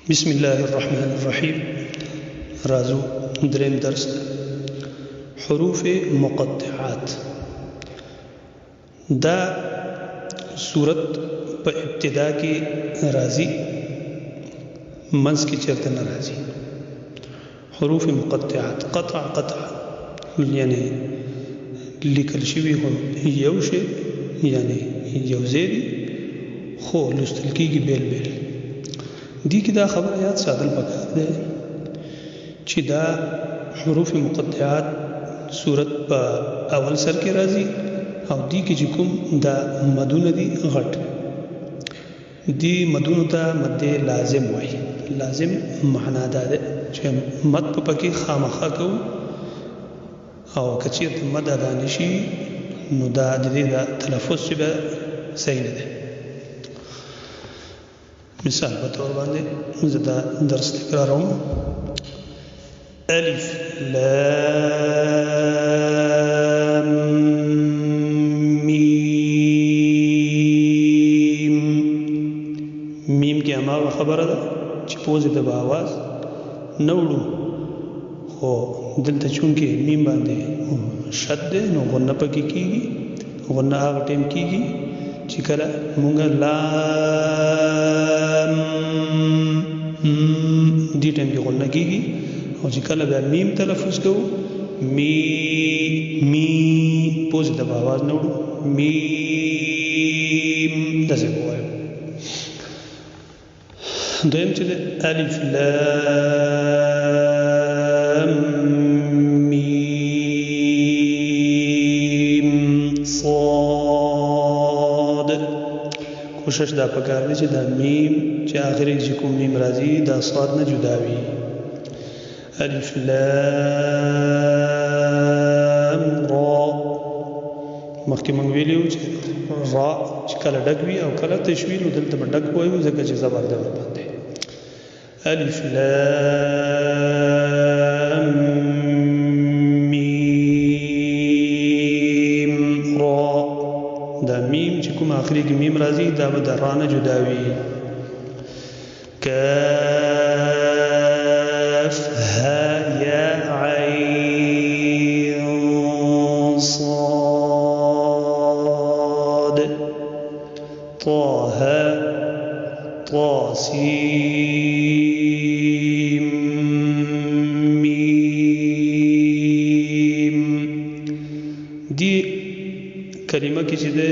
بسم الله الرحمن الرحیم. راځو دریم درس حروف مقطعات. دا صورت په ابتدا کې راځي، منځ کې چرته نه راځي. حروف مقطعات قطع یعنی لیکل شوی هو یو شی یعنی یو زیری خو لوستل کېږي بیل بیل. دی کې دا خبره یاد ساتل پکار دی چې دا حروف مقطعات صورت په اول سر کې راځي او دی کې چې کوم دا مدونه دي غټ دی مدونو ته مد لازم وایي. لازم معنا دا ده چې مد په پکې خامخا کوو او کچیرته مد ادا نشي نو دا د دې دا تلفظ چې به صحیح نه ده. مثال په تور باندې زه دا درس تکراروم. الف لام میم. میم کې هماغه خبره ده چې پوزې د به آواز نه وړو، خو دلته چونکې میم باندې شد دی نو غنه پکې کېږي. غنه هغه ټیم کېږي چې کله مونږ لام دې ټیم کې غنه کېږي او چې کله بیا میم تلفظ کوو می پوزې د به آواز نه وړو میم داسې ووایو. دویم چې د الف لام میم صاد. کوشش دا پکار دی چې دا میم چې آخري چې کوم میم راځي دا صاد نه جدا وي. الف لام را. مخکې موږ ویلو چې را چې کله ډک وي او کله تشویل دلته به ډک وایو ځکه چې زبر دی ورباندې. الف لام میم را. دا میم چې کوم آخري کې میم راځي دا به د را نه جدا وي. کاف ها یا عین صاد طه طاسیم میم. دی کلمه کې چې ده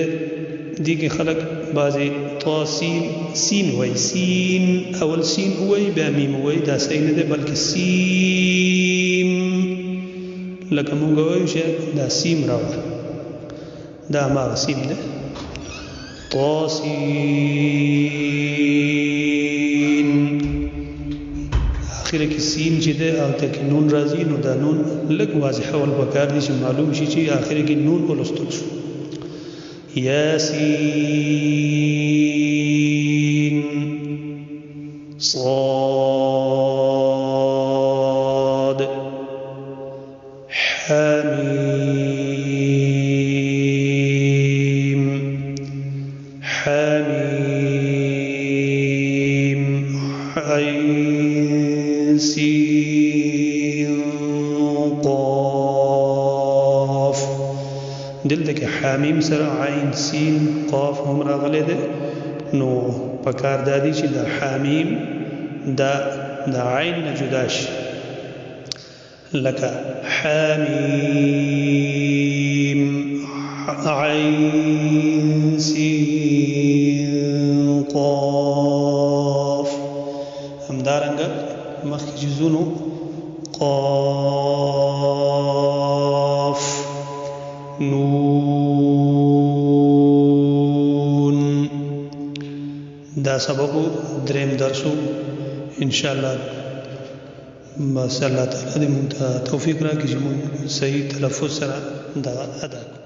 دی کې خلق بعضی طاسیم سین وای، سین اول سین وای بیا میم وای. دا صحیح نه ده بلکې سیم لکه مونږ وایو چې دا سیم راوړه دا هماغه سیم ده. طاسین اخره کې سین چې ده هلته کې نون راځي نو دا نون لږ واضح ول پکار دي چې معلوم شي چې اخره کې نون ولوستل شو. یاسین صاد حمیم حمیم عین سین قاف. دلته کې حمیم سره عین سین قاف هم راغلی دی نو پکار دادی چې دا حمیم دا عین نه جدا شي لکه حمیم عین سین قاف. همدارنګه مخکې چې زونو قاف نون. دا سبقو دریم درسو انشاءاللہ بس الله تعالی دې موږ ته توفیق راکړي چې موږ صحیح تلفظ سره دا ادا کړو.